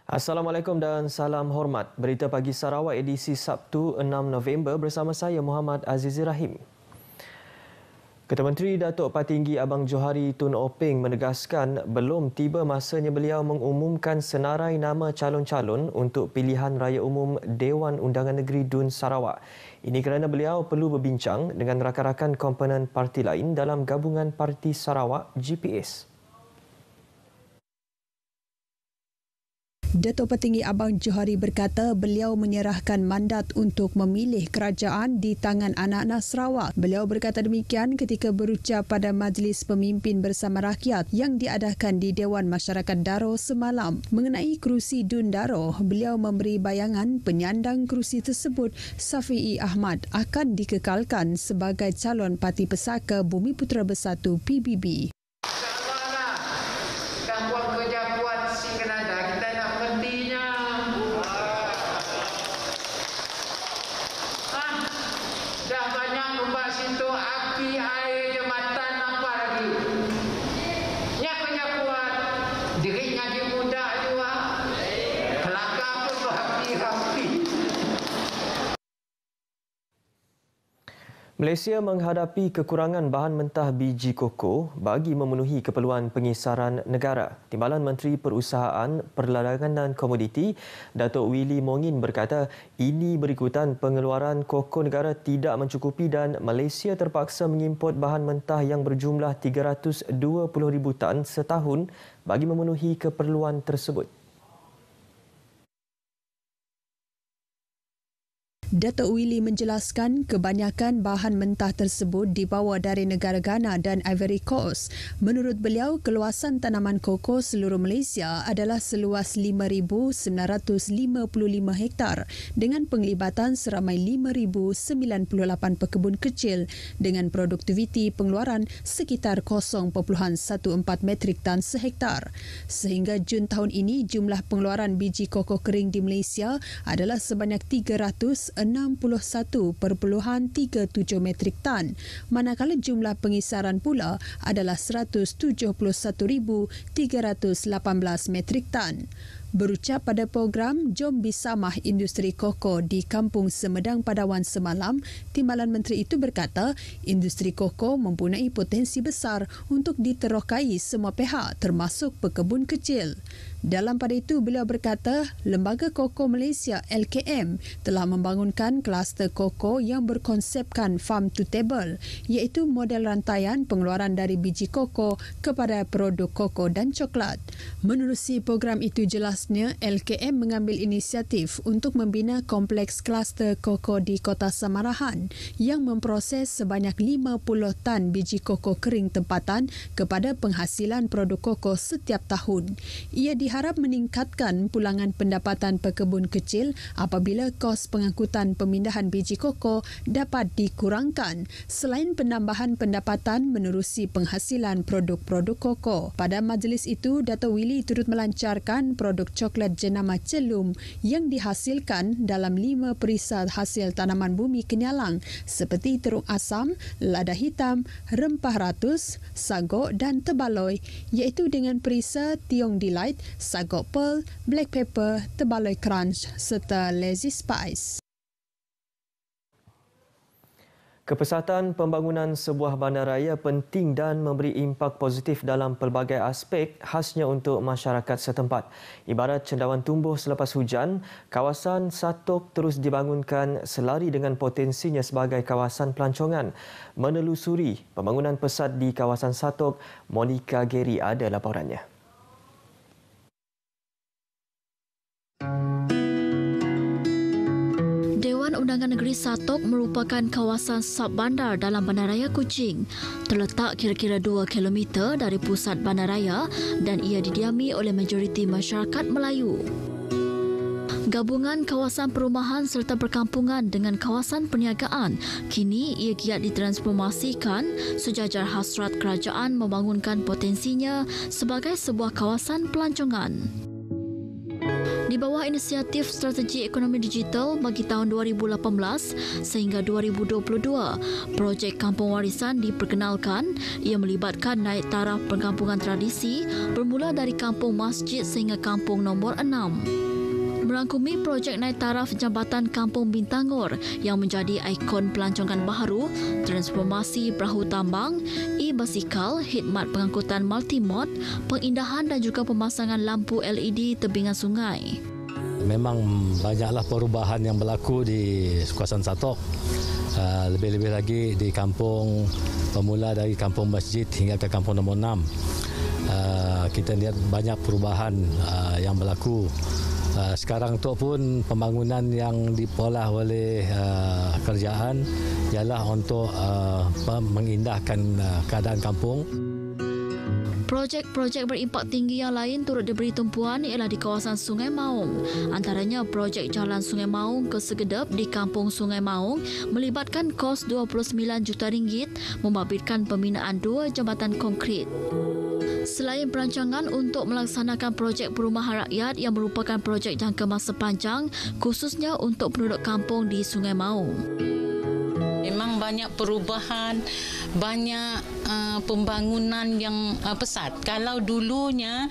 Assalamualaikum dan salam hormat. Berita Pagi Sarawak edisi Sabtu 6 November bersama saya Muhammad Azizi Rahim. Ketua Menteri Datuk Patinggi Abang Johari Tun Openg menegaskan belum tiba masanya beliau mengumumkan senarai nama calon-calon untuk pilihan raya umum Dewan Undangan Negeri Dun Sarawak. Ini kerana beliau perlu berbincang dengan rakan-rakan komponen parti lain dalam gabungan Parti Sarawak GPS. Datuk Petinggi Abang Johari berkata beliau menyerahkan mandat untuk memilih kerajaan di tangan anak-anak Sarawak. Beliau berkata demikian ketika berucap pada Majlis Pemimpin Bersama Rakyat yang diadakan di Dewan Masyarakat Daro semalam. Mengenai kerusi Dun Daro, beliau memberi bayangan penyandang kerusi tersebut, Safi'i Ahmad, akan dikekalkan sebagai calon Parti Pesaka Bumiputera Bersatu PBB. Dah banyak lubang situ, api, air, jambatan, apa lagi. Nyak punya kuat, diri ngaji muda juga. Kelakar pun berapi-api. Malaysia menghadapi kekurangan bahan mentah biji koko bagi memenuhi keperluan pengisaran negara. Timbalan Menteri Perusahaan, Perdagangan dan Komoditi, Datuk Willy Mongin berkata ini berikutan pengeluaran koko negara tidak mencukupi dan Malaysia terpaksa mengimport bahan mentah yang berjumlah 320,000 tan setahun bagi memenuhi keperluan tersebut. Datuk Willy menjelaskan kebanyakan bahan mentah tersebut dibawa dari negara Ghana dan Ivory Coast. Menurut beliau, keluasan tanaman koko seluruh Malaysia adalah seluas 5,955 hektar dengan penglibatan seramai 5,098 pekebun kecil dengan produktiviti pengeluaran sekitar 0.14 metrik tan sehektar. Sehingga Jun tahun ini, jumlah pengeluaran biji koko kering di Malaysia adalah sebanyak 361.37 metrik tan, manakala jumlah pengisaran pula adalah 171,318 metrik tan. Berucap pada program Jom Bisamah Industri Koko di Kampung Semedang Padawan semalam, Timbalan Menteri itu berkata industri koko mempunyai potensi besar untuk diterokai semua pihak termasuk pekebun kecil. Dalam pada itu, beliau berkata Lembaga Koko Malaysia LKM telah membangunkan kluster koko yang berkonsepkan farm to table, iaitu model rantaian pengeluaran dari biji koko kepada produk koko dan coklat. Menerusi program itu, jelasnya LKM mengambil inisiatif untuk membina kompleks kluster koko di Kota Samarahan yang memproses sebanyak 50 tan biji koko kering tempatan kepada penghasilan produk koko setiap tahun. Ia diharap meningkatkan pulangan pendapatan pekebun kecil apabila kos pengangkutan pemindahan biji koko dapat dikurangkan selain penambahan pendapatan menerusi penghasilan produk-produk koko. Pada majlis itu, Dato' Willy turut melancarkan produk coklat jenama Celum yang dihasilkan dalam 5 perisa hasil tanaman bumi kenyalang seperti terung asam, lada hitam, rempah ratus, sagok dan tebaloi, iaitu dengan perisa Tiong Delight, sagok pearl, black pepper, tebaloi crunch serta lazy spice. Kepesatan pembangunan sebuah bandaraya penting dan memberi impak positif dalam pelbagai aspek khasnya untuk masyarakat setempat. Ibarat cendawan tumbuh selepas hujan, kawasan Satok terus dibangunkan selari dengan potensinya sebagai kawasan pelancongan. Menelusuri pembangunan pesat di kawasan Satok, Monica Geri ada laporannya. Dewan Undangan Negeri Satok merupakan kawasan subbandar dalam Bandaraya Kuching. Terletak kira-kira 2 km dari pusat bandaraya dan ia didiami oleh majoriti masyarakat Melayu. Gabungan kawasan perumahan serta perkampungan dengan kawasan perniagaan, kini ia giat ditransformasikan sejajar hasrat kerajaan membangunkan potensinya sebagai sebuah kawasan pelancongan. Di bawah inisiatif strategi ekonomi digital bagi tahun 2018 sehingga 2022, projek Kampung Warisan diperkenalkan. Ia melibatkan naik taraf perkampungan tradisi bermula dari Kampung Masjid sehingga Kampung nombor 6. Merangkumi projek naik taraf Jambatan Kampung Bintangor yang menjadi ikon pelancongan baharu, transformasi perahu tambang, e-basikal, khidmat pengangkutan multimod, pengindahan dan juga pemasangan lampu LED tebingan sungai. Memang banyaklah perubahan yang berlaku di kawasan Satok. Lebih-lebih lagi di kampung bermula dari Kampung Masjid hingga ke Kampung nombor 6. Kita lihat banyak perubahan yang berlaku. Sekarang tu pun pembangunan yang dipolah oleh kerajaan ialah untuk mengindahkan keadaan kampung. Projek-projek berimpak tinggi yang lain turut diberi tumpuan ialah di kawasan Sungai Maung. Antaranya projek Jalan Sungai Maung ke Segedep di Kampung Sungai Maung melibatkan kos RM29 juta membabitkan pembinaan 2 jambatan konkrit. Selain perancangan untuk melaksanakan projek perumahan rakyat yang merupakan projek jangka masa panjang khususnya untuk penduduk kampung di Sungai Maung. Memang banyak perubahan, banyak pembangunan yang pesat. Kalau dulunya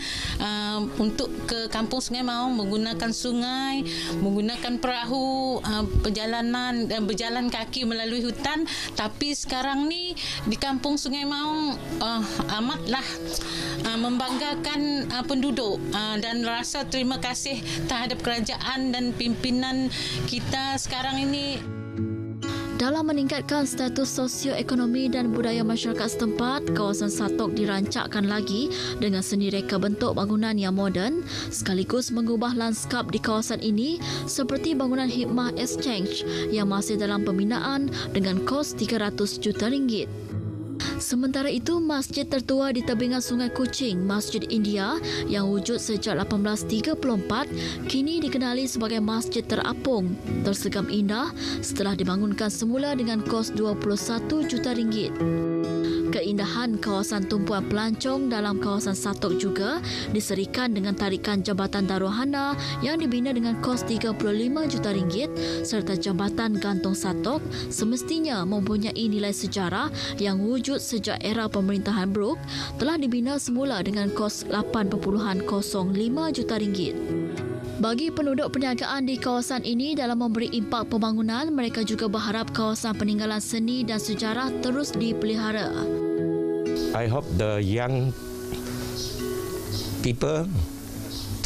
untuk ke Kampung Sungai Maung menggunakan sungai, menggunakan perahu, perjalanan berjalan kaki melalui hutan, tapi sekarang ni di Kampung Sungai Maung amatlah membanggakan penduduk dan rasa terima kasih terhadap kerajaan dan pimpinan kita sekarang ini. Dalam meningkatkan status sosio-ekonomi dan budaya masyarakat setempat, kawasan Satok dirancakkan lagi dengan seni reka bentuk bangunan yang moden sekaligus mengubah lanskap di kawasan ini seperti bangunan Hikmah Exchange yang masih dalam pembinaan dengan kos RM300 juta. Sementara itu, masjid tertua di tebingan Sungai Kuching, Masjid India yang wujud sejak 1834, kini dikenali sebagai masjid terapung, tersegam indah setelah dibangunkan semula dengan kos RM21 juta. Keindahan kawasan tumpuan pelancong dalam kawasan Satok juga diserikan dengan tarikan Jambatan Daruhana yang dibina dengan kos RM35 juta serta Jambatan Gantung Satok semestinya mempunyai nilai sejarah yang wujud sejak era pemerintahan Brooke telah dibina semula dengan kos RM8.05 juta. Bagi penduduk perniagaan di kawasan ini dalam memberi impak pembangunan, mereka juga berharap kawasan peninggalan seni dan sejarah terus dipelihara. I hope the young people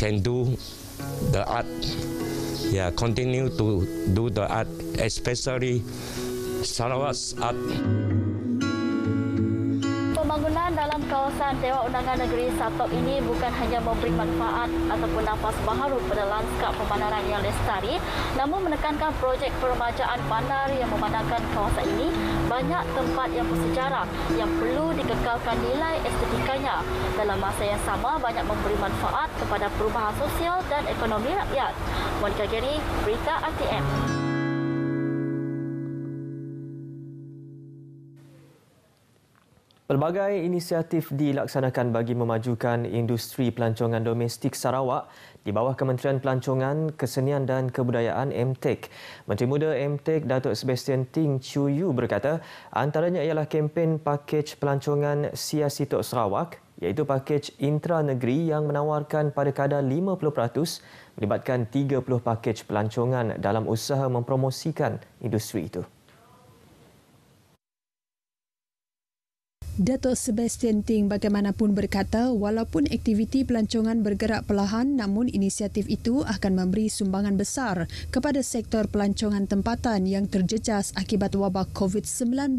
can do the art. Continue to do the art, especially Sarawak's art. Pembangunan dalam kawasan Dewan Undangan Negeri Satok ini bukan hanya memberi manfaat ataupun nafas baharu pada lanskap pemandangan yang lestari, namun menekankan projek peremajaan bandar yang memandangkan kawasan ini banyak tempat yang bersejarah yang perlu dikekalkan nilai estetikanya. Dalam masa yang sama, banyak memberi manfaat kepada perubahan sosial dan ekonomi rakyat. Monica Geri, Berita RTM. Pelbagai inisiatif dilaksanakan bagi memajukan industri pelancongan domestik Sarawak di bawah Kementerian Pelancongan, Kesenian dan Kebudayaan MTEK. Menteri Muda MTEK Datuk Sebastian Ting Chiu Yu berkata antaranya ialah kempen pakej pelancongan Sia Sitok Sarawak iaitu pakej intra-negeri yang menawarkan pada kadar 50% melibatkan 30 pakej pelancongan dalam usaha mempromosikan industri itu. Datuk Sebastian Ting bagaimanapun berkata walaupun aktiviti pelancongan bergerak perlahan namun inisiatif itu akan memberi sumbangan besar kepada sektor pelancongan tempatan yang terjejas akibat wabak COVID-19.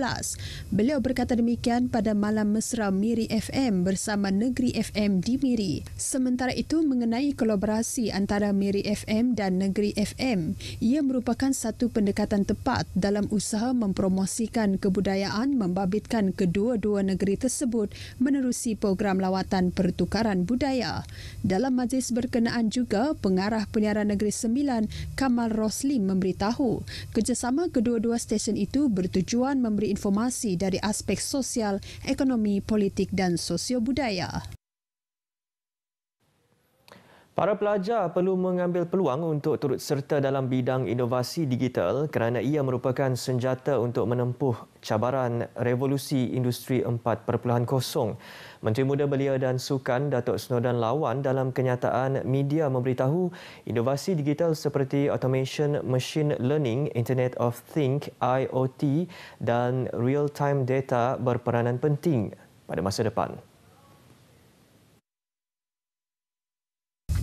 Beliau berkata demikian pada Malam Mesra Miri FM bersama Negeri FM di Miri. Sementara itu mengenai kolaborasi antara Miri FM dan Negeri FM, ia merupakan satu pendekatan tepat dalam usaha mempromosikan kebudayaan membabitkan kedua-dua negeri tersebut menerusi program lawatan pertukaran budaya. Dalam majlis berkenaan juga, Pengarah Penyiaran Negeri Sembilan, Kamal Roslim memberitahu, kerjasama kedua-dua stesen itu bertujuan memberi informasi dari aspek sosial, ekonomi, politik dan sosio-budaya. Para pelajar perlu mengambil peluang untuk turut serta dalam bidang inovasi digital kerana ia merupakan senjata untuk menempuh cabaran revolusi industri 4.0. Menteri Muda Belia dan Sukan Datuk Snodan Lawan dalam kenyataan media memberitahu inovasi digital seperti automation, machine learning, Internet of Things, IoT dan real-time data berperanan penting pada masa depan.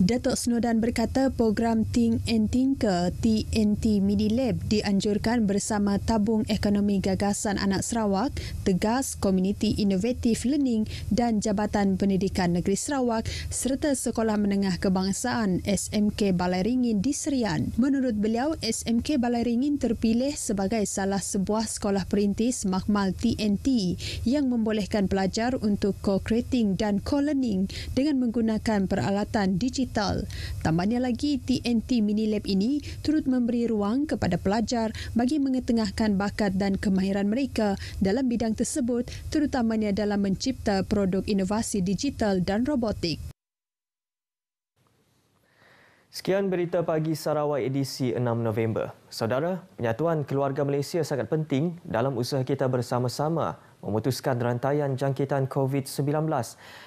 Datuk Snodan berkata program Think and Tinker TNT Mini Lab dianjurkan bersama Tabung Ekonomi Gagasan Anak Sarawak, Tegas Community Innovative Learning dan Jabatan Pendidikan Negeri Sarawak serta Sekolah Menengah Kebangsaan SMK Balai Ringin di Serian. Menurut beliau, SMK Balai Ringin terpilih sebagai salah sebuah sekolah perintis makmal TNT yang membolehkan pelajar untuk co-creating dan co-learning dengan menggunakan peralatan digital. Tambahnya lagi, TNT Mini Lab ini turut memberi ruang kepada pelajar bagi mengetengahkan bakat dan kemahiran mereka dalam bidang tersebut, terutamanya dalam mencipta produk inovasi digital dan robotik. Sekian berita pagi Sarawak edisi 6 November. Saudara, penyatuan keluarga Malaysia sangat penting dalam usaha kita bersama-sama memutuskan rantaian jangkitan COVID-19.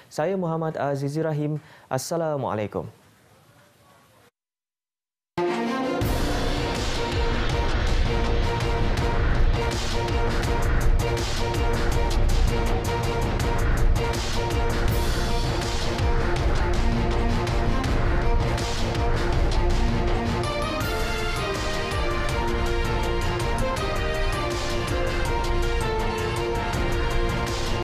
Saya Muhammad Azizi Rahim. Assalamualaikum.